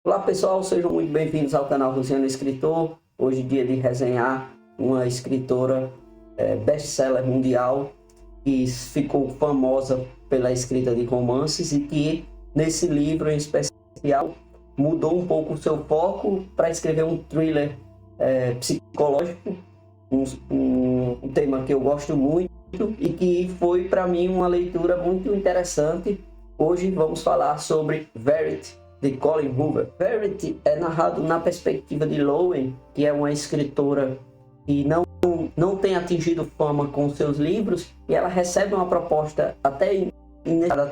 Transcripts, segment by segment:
Olá pessoal, sejam muito bem-vindos ao canal Rosiano Escritor. Hoje é dia de resenhar uma escritora best-seller mundial que ficou famosa pela escrita de romances e que nesse livro em especial mudou um pouco o seu foco para escrever um thriller psicológico, um tema que eu gosto muito e que foi para mim uma leitura muito interessante. Hoje vamos falar sobre Verity, de Colleen Hoover. Verity é narrado na perspectiva de Lowen, que é uma escritora que não tem atingido fama com seus livros, e ela recebe uma proposta até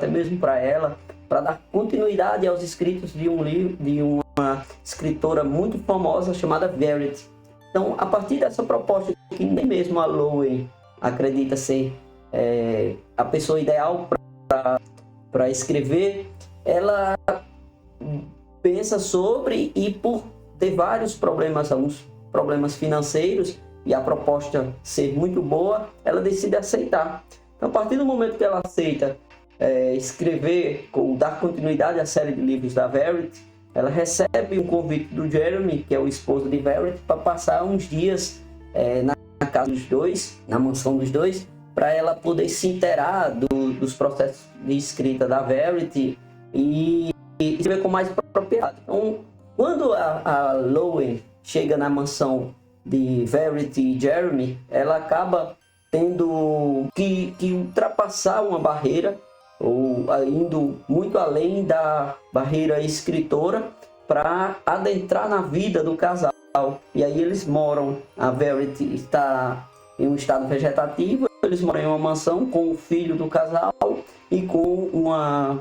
mesmo para ela, para dar continuidade aos escritos de um livro de uma escritora muito famosa chamada Verity. Então, a partir dessa proposta, que nem mesmo a Lowen acredita ser a pessoa ideal para escrever, ela pensa sobre, e por ter vários problemas, alguns problemas financeiros, e a proposta ser muito boa, ela decide aceitar. Então, a partir do momento que ela aceita escrever, ou dar continuidade à série de livros da Verity, ela recebe um convite do Jeremy, que é o esposo de Verity, para passar uns dias na casa dos dois, na mansão dos dois, para ela poder se inteirar dos processos de escrita da Verity e escrever com mais propriedade. Então, quando a Lowen chega na mansão de Verity e Jeremy, ela acaba tendo que ultrapassar uma barreira, ou indo muito além da barreira escritora, para adentrar na vida do casal. E aí eles moram, a Verity está em um estado vegetativo, eles moram em uma mansão com o filho do casal e com uma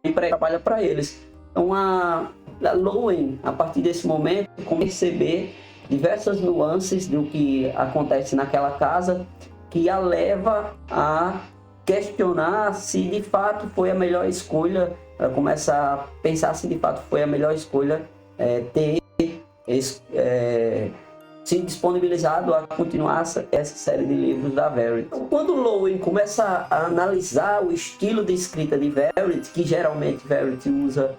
empregada que trabalha para eles. Então a Lowen, a partir desse momento, começa a perceber diversas nuances do que acontece naquela casa, que a leva a questionar se de fato foi a melhor escolha. Ela começa a pensar se de fato foi a melhor escolha ter se disponibilizado a continuar essa série de livros da Verity. Então, quando Lowen começa a analisar o estilo de escrita de Verity, que geralmente Verity usa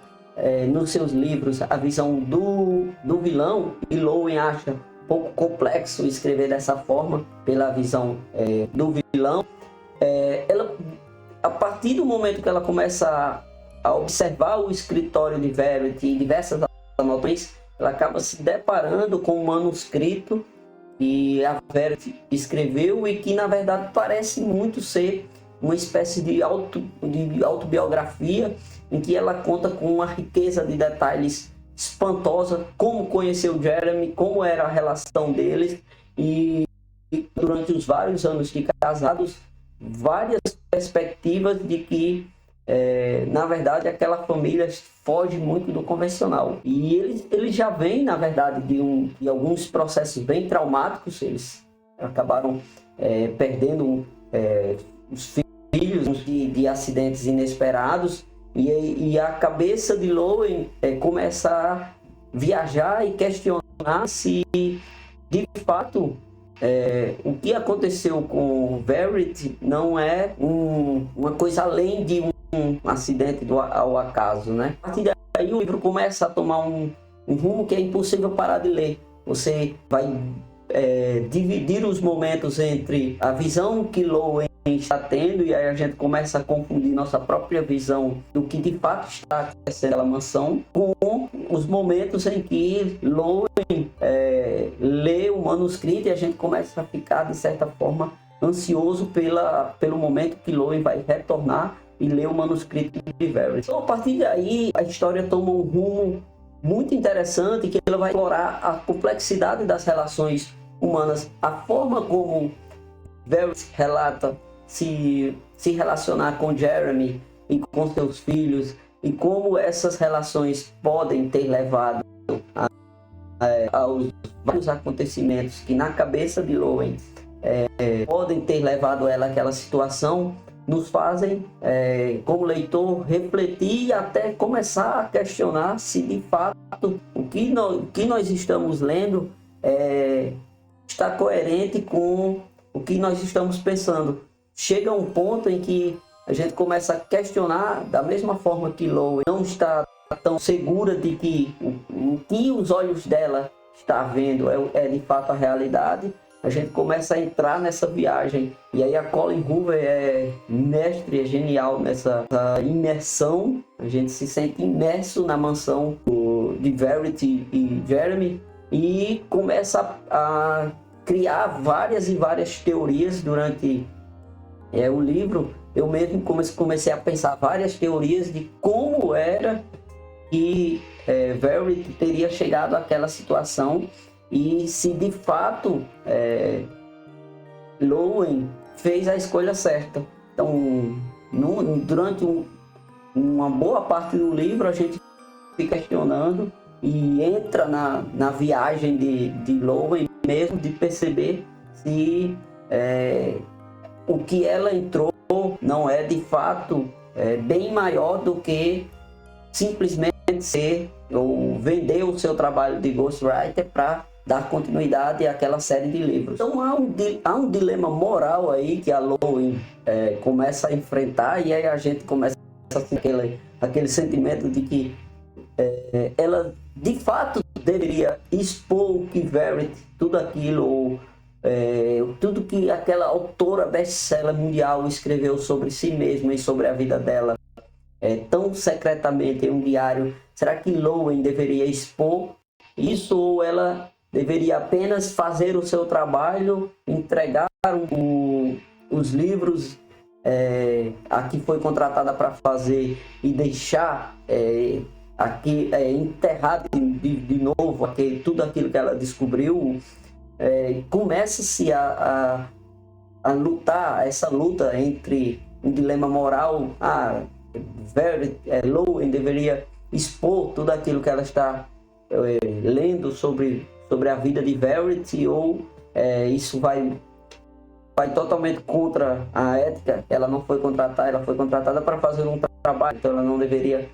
nos seus livros a visão do vilão, e Lowen acha um pouco complexo escrever dessa forma, pela visão do vilão, ela, a partir do momento que ela começa a observar o escritório de Verity e diversas anotações, ela acaba se deparando com um manuscrito que a Verity escreveu e que, na verdade, parece muito ser uma espécie de autobiografia, em que ela conta com uma riqueza de detalhes espantosa, como conheceu Jeremy, como era a relação deles, e durante os vários anos de casados, várias perspectivas de que na verdade aquela família foge muito do convencional, e eles já vêm, na verdade, de alguns processos bem traumáticos. Eles acabaram perdendo os filhos de acidentes inesperados, e a cabeça de Lowen começa a viajar e questionar se de fato o que aconteceu com Verity não é uma coisa além de um acidente ao acaso, né? A partir daí o livro começa a tomar um rumo que é impossível parar de ler. Você vai dividir os momentos entre a visão que Lowen está tendo, e aí a gente começa a confundir nossa própria visão do que de fato está acontecendo naquela mansão, com os momentos em que Lowen lê o manuscrito, e a gente começa a ficar, de certa forma, ansioso pelo momento que Lowen vai retornar e ler o manuscrito de Verity. Então, a partir daí, a história toma um rumo muito interessante, que ela vai explorar a complexidade das relações humanas, a forma como Verity relata se relacionar com Jeremy e com seus filhos, e como essas relações podem ter levado aos vários acontecimentos que, na cabeça de Lowen, podem ter levado ela àquela situação, nos fazem, como leitor, refletir e até começar a questionar se de fato o que nós estamos lendo está coerente com o que nós estamos pensando. Chega um ponto em que a gente começa a questionar, da mesma forma que Lowen não está tão segura de que o que os olhos dela está vendo é de fato a realidade. A gente começa a entrar nessa viagem. E aí a Colleen Hoover é mestre, é genial nessa imersão. A gente se sente imerso na mansão de Verity e Jeremy e começa a criar várias e várias teorias durante o livro. Eu mesmo comecei a pensar várias teorias de como era que Verity teria chegado àquela situação e se de fato Lowen fez a escolha certa. Então, durante uma boa parte do livro, a gente fica questionando e entra na viagem de Lowen mesmo, de perceber se o que ela entrou não é de fato bem maior do que simplesmente ser ou vender o seu trabalho de ghostwriter para dar continuidade àquela série de livros. Então há um dilema moral aí que a Lowen começa a enfrentar, e aí a gente começa a ter aquele sentimento de que ela de fato deveria expor o que Verity, tudo aquilo, tudo que aquela autora best-seller mundial escreveu sobre si mesma e sobre a vida dela tão secretamente em um diário. Será que Lowen deveria expor isso, ou ela deveria apenas fazer o seu trabalho, entregar os livros a que foi contratada para fazer e deixar aqui enterrado de novo tudo aquilo que ela descobriu? Começa-se a lutar, essa luta entre um dilema moral. Lowen deveria expor tudo aquilo que ela está lendo sobre a vida de Verity, ou isso vai totalmente contra a ética. Ela não foi contratada, ela foi contratada para fazer um trabalho, então ela não deveria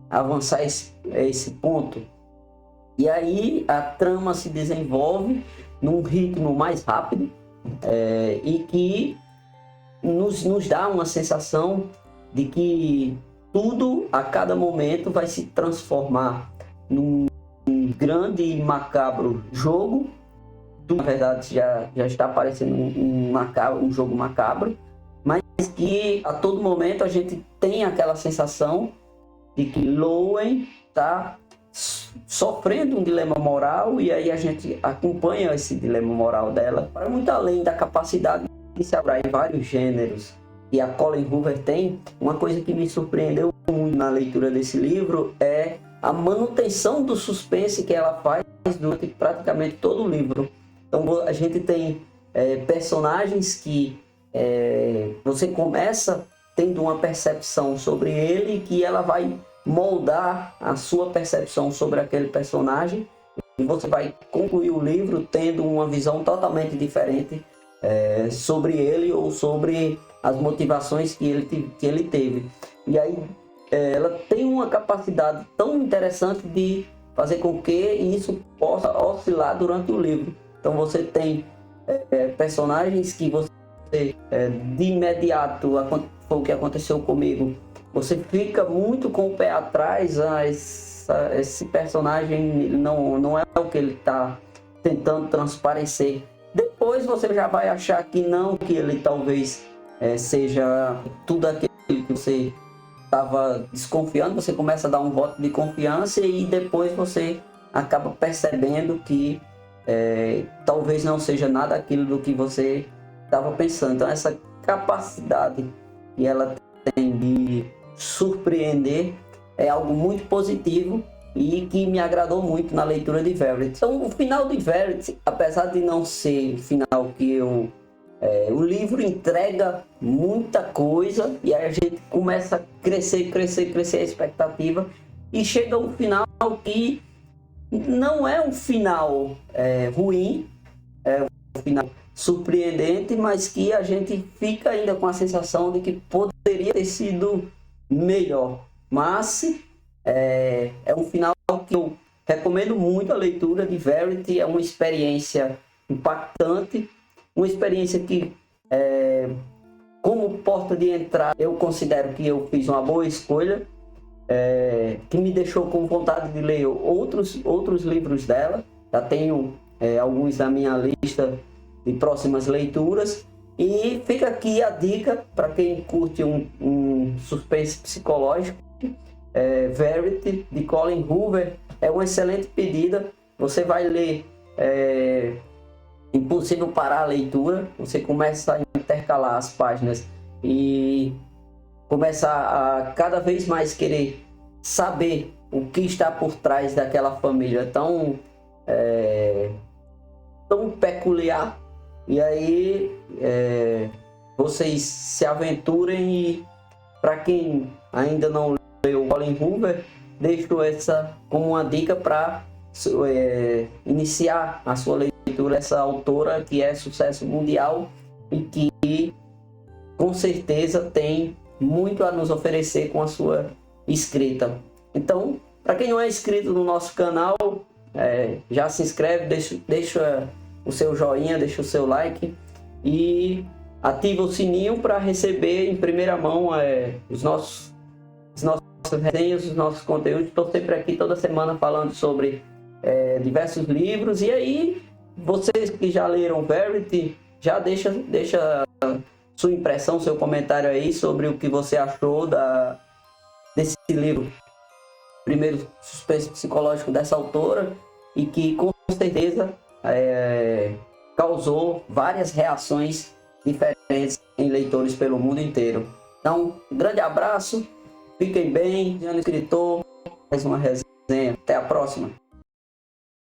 avançar esse ponto. E aí a trama se desenvolve num ritmo mais rápido e que nos dá uma sensação de que tudo a cada momento vai se transformar num grande e macabro jogo. Tudo, na verdade, já está parecendo um jogo macabro, mas que a todo momento a gente tem aquela sensação de que Lowen está sofrendo um dilema moral, e aí a gente acompanha esse dilema moral dela para muito além da capacidade de se abrir em vários gêneros. E a Colleen Hoover tem uma coisa que me surpreendeu muito na leitura desse livro, é a manutenção do suspense que ela faz durante praticamente todo o livro. Então a gente tem personagens que você começa tendo uma percepção sobre ele, que ela vai moldar a sua percepção sobre aquele personagem, e você vai concluir o livro tendo uma visão totalmente diferente sobre ele, ou sobre as motivações que ele teve. E aí ela tem uma capacidade tão interessante de fazer com que isso possa oscilar durante o livro. Então você tem personagens que você de imediato, foi o que aconteceu comigo, você fica muito com o pé atrás. Esse personagem não é o que ele está tentando transparecer. Depois você já vai achar que não, que ele talvez seja tudo aquilo que você estava desconfiando. Você começa a dar um voto de confiança, e depois você acaba percebendo que talvez não seja nada aquilo do que você estava pensando. Então essa capacidade que ela tem de surpreender é algo muito positivo e que me agradou muito na leitura de Verity. Então o final de Verity, apesar de não ser o final que o livro entrega muita coisa, e aí a gente começa a crescer a expectativa, e chega um final que não é um final ruim, é um final surpreendente, mas que a gente fica ainda com a sensação de que poderia ter sido melhor. Mas é um final que eu recomendo muito a leitura de Verity. É uma experiência impactante, uma experiência que, como porta de entrada, eu considero que eu fiz uma boa escolha. que me deixou com vontade de ler outros livros dela. Já tenho alguns na minha lista de próximas leituras. E fica aqui a dica para quem curte um suspense psicológico. Verity, de Colin Hoover, é uma excelente pedida. Você vai ler, impossível parar a leitura. Você começa a intercalar as páginas e começa a cada vez mais querer saber o que está por trás daquela família tão peculiar. E aí vocês se aventurem. E para quem ainda não leu Colin Hoover, deixo essa como uma dica para iniciar a sua leitura. Essa autora que é sucesso mundial e que com certeza tem muito a nos oferecer com a sua escrita. Então, para quem não é inscrito no nosso canal, já se inscreve, deixa o seu joinha, deixa o seu like e ativa o sininho para receber em primeira mão os nossos resenhas, os nossos conteúdos. Estou sempre aqui toda semana falando sobre diversos livros. E aí, vocês que já leram Verity, já deixa sua impressão, seu comentário aí sobre o que você achou desse livro, primeiro suspense psicológico dessa autora, e que com certeza causou várias reações diferentes em leitores pelo mundo inteiro. Então, um grande abraço, fiquem bem, Escritor, mais uma resenha, até a próxima.